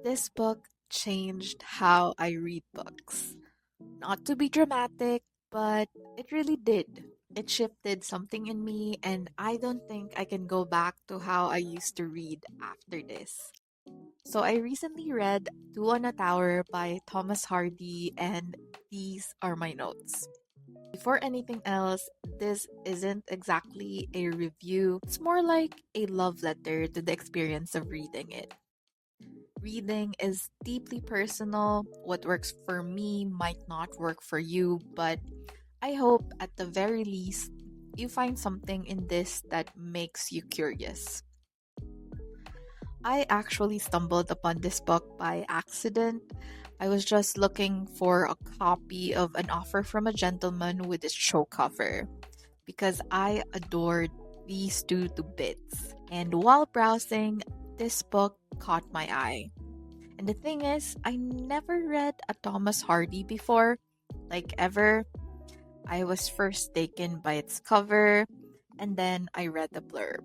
This book changed how I read books. Not to be dramatic, but it really did. It shifted something in me, and I don't think I can go back to how I used to read after this. So I recently read Two on a Tower by Thomas Hardy, and these are my notes. Before anything else, this isn't exactly a review. It's more like a love letter to the experience of reading it. Reading is deeply personal. What works for me might not work for you, but I hope at the very least you find something in this that makes you curious. I actually stumbled upon this book by accident. I was just looking for a copy of An Offer from a Gentleman with its show cover because I adored these two to bits. And while browsing, this book caught my eye. And the thing is, I never read a Thomas Hardy before, like ever. I was first taken by its cover, and then I read the blurb.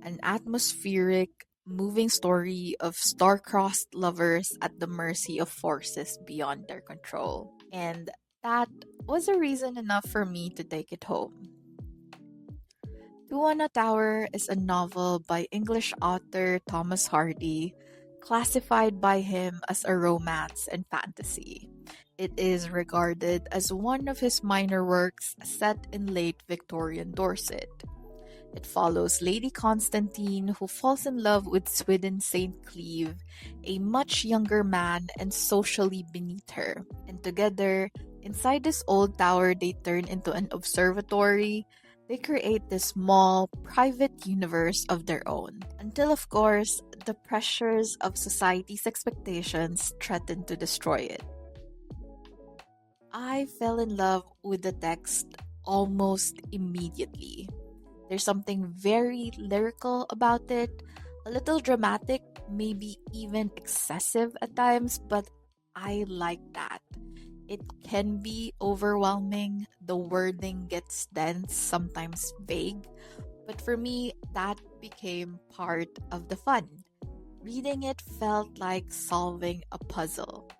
An atmospheric, moving story of star-crossed lovers at the mercy of forces beyond their control. And that was a reason enough for me to take it home. Two on a Tower is a novel by English author Thomas Hardy, classified by him as a romance and fantasy. It is regarded as one of his minor works set in late Victorian Dorset. It follows Lady Constantine, who falls in love with Sweden St. Cleeve, a much younger man and socially beneath her. And together, inside this old tower they turn into an observatory. They create this small, private universe of their own. Until, of course, the pressures of society's expectations threaten to destroy it. I fell in love with the text almost immediately. There's something very lyrical about it, a little dramatic, maybe even excessive at times, but I like that. It can be overwhelming, the wording gets dense, sometimes vague, but for me, that became part of the fun. Reading it felt like solving a puzzle,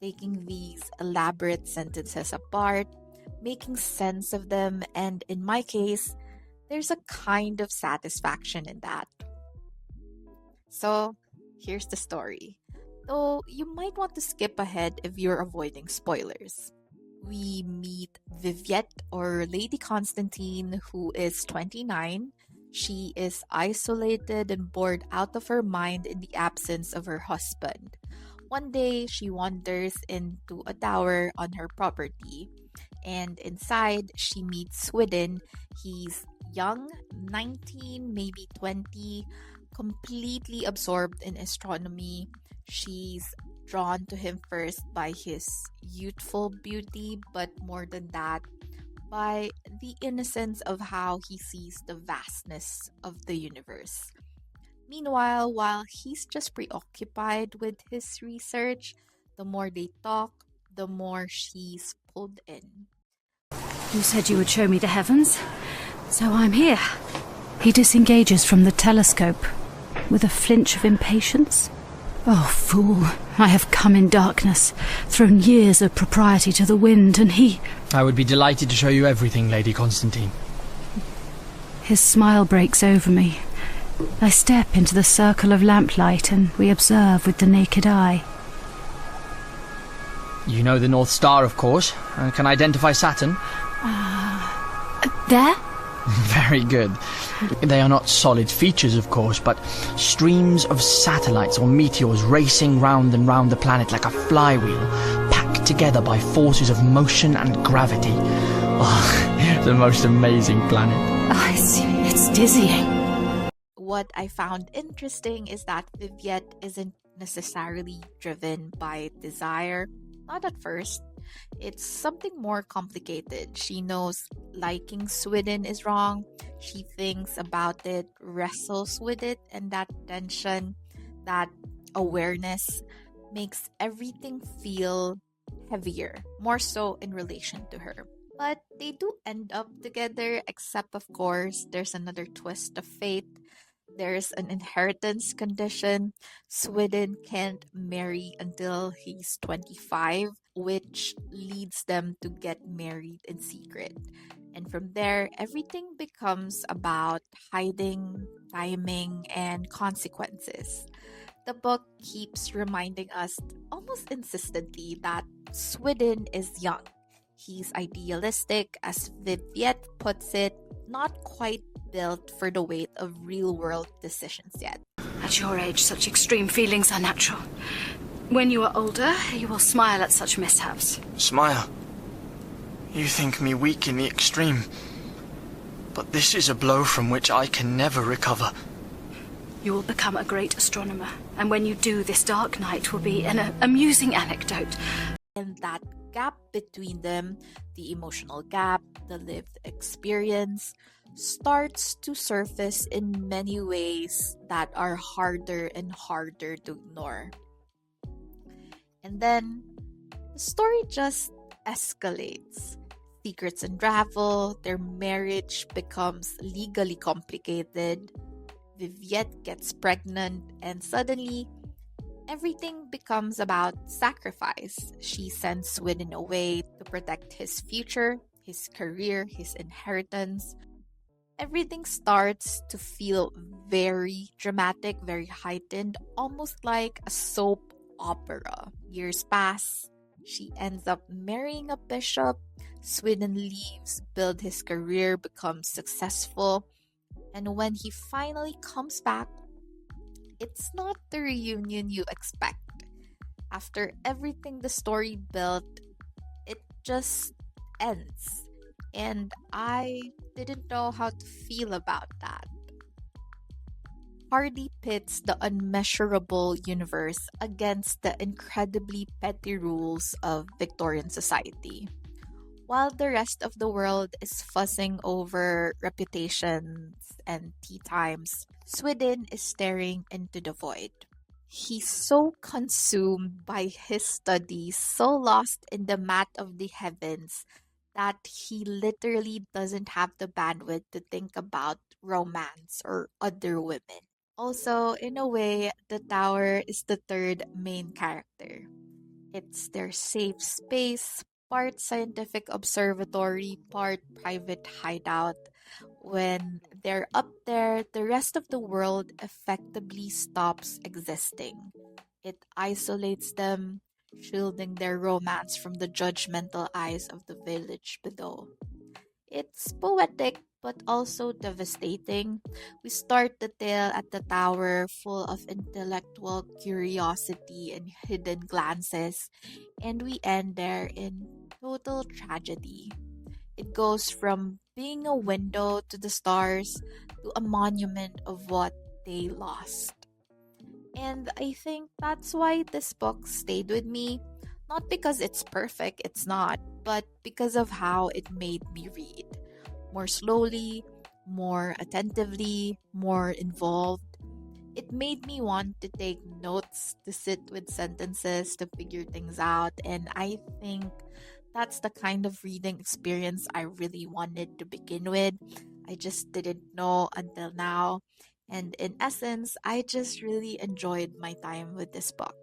taking these elaborate sentences apart, making sense of them, and in my case, there's a kind of satisfaction in that. So, here's the story. Though you might want to skip ahead if you're avoiding spoilers. We meet Viviette, or Lady Constantine, who is 29. She is isolated and bored out of her mind in the absence of her husband. One day, she wanders into a tower on her property, and inside, she meets Sweden. He's young, 19, maybe 20, completely absorbed in astronomy. She's drawn to him first by his youthful beauty, but more than that, by the innocence of how he sees the vastness of the universe. Meanwhile, while he's just preoccupied with his research, the more they talk, the more she's pulled in. You said you would show me the heavens, so I'm here. He disengages from the telescope with a flinch of impatience. Oh, fool, I have come in darkness, thrown years of propriety to the wind, and he... I would be delighted to show you everything, Lady Constantine. His smile breaks over me. I step into the circle of lamplight, and we observe with the naked eye. You know the North Star, of course, and can identify Saturn. There? Very good. They are not solid features, of course, but streams of satellites or meteors racing round and round the planet like a flywheel, packed together by forces of motion and gravity. Oh, the most amazing planet. I see. It's dizzying. What I found interesting is that Viviette isn't necessarily driven by desire. Not at first. It's something more complicated. She knows liking Sweden is wrong. She thinks about it, wrestles with it, and that tension, that awareness makes everything feel heavier, more so in relation to her. But they do end up together, except of course, there's another twist of fate. There's an inheritance condition. Sweden can't marry until he's 25, which leads them to get married in secret. And from there, everything becomes about hiding, timing, and consequences. The book keeps reminding us almost insistently that Sweden is young. He's idealistic, as Viviette puts it, not quite built for the weight of real world decisions yet. At your age, such extreme feelings are natural. When you are older, you will smile at such mishaps. Smile? You think me weak in the extreme. But this is a blow from which I can never recover. You will become a great astronomer, and when you do, this dark night will be an amusing anecdote. And that gap between them, the emotional gap, the lived experience, starts to surface in many ways that are harder and harder to ignore. And then the story just escalates. Secrets unravel, their marriage becomes legally complicated, Viviette gets pregnant, and suddenly everything becomes about sacrifice. She sends Sweden away to protect his future, his career, his inheritance. Everything starts to feel very dramatic, very heightened, almost like a soap opera. Years pass. She ends up marrying a bishop. Sweden leaves, builds his career, becomes successful. And when he finally comes back, it's not the reunion you expect. After everything the story built, it just ends. And I didn't know how to feel about that. 𝑅𝑒𝑑 pits the unmeasurable universe against the incredibly petty rules of Victorian society. While the rest of the world is fussing over reputations and tea times, Sweden is staring into the void. He's so consumed by his studies, so lost in the mat of the heavens, that he literally doesn't have the bandwidth to think about romance or other women. Also, in a way, the tower is the third main character. It's their safe space, part scientific observatory, part private hideout. When they're up there, the rest of the world effectively stops existing. It isolates them, shielding their romance from the judgmental eyes of the village below. It's poetic but also devastating. We start the tale at the tower, full of intellectual curiosity and hidden glances, and we end there in total tragedy. It goes from being a window to the stars to a monument of what they lost. And I think that's why this book stayed with me. Not because it's perfect, it's not, but because of how it made me read. More slowly, more attentively, more involved. It made me want to take notes, to sit with sentences, to figure things out, and I think that's the kind of reading experience I really wanted to begin with. I just didn't know until now. And in essence, I just really enjoyed my time with this book.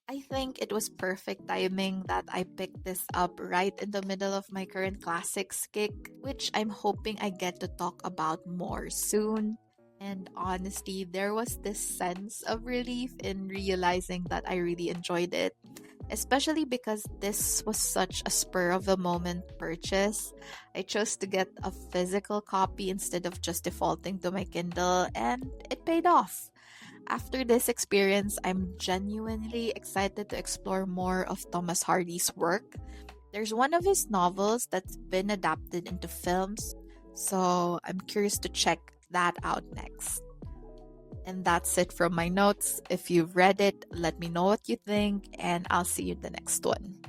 I think it was perfect timing that I picked this up right in the middle of my current classics kick, which I'm hoping I get to talk about more soon. And honestly, there was this sense of relief in realizing that I really enjoyed it, especially because this was such a spur of the moment purchase. I chose to get a physical copy instead of just defaulting to my Kindle, and it paid off. After this experience, I'm genuinely excited to explore more of Thomas Hardy's work. There's one of his novels that's been adapted into films, so I'm curious to check that out next. And that's it from my notes. If you've read it, let me know what you think, and I'll see you in the next one.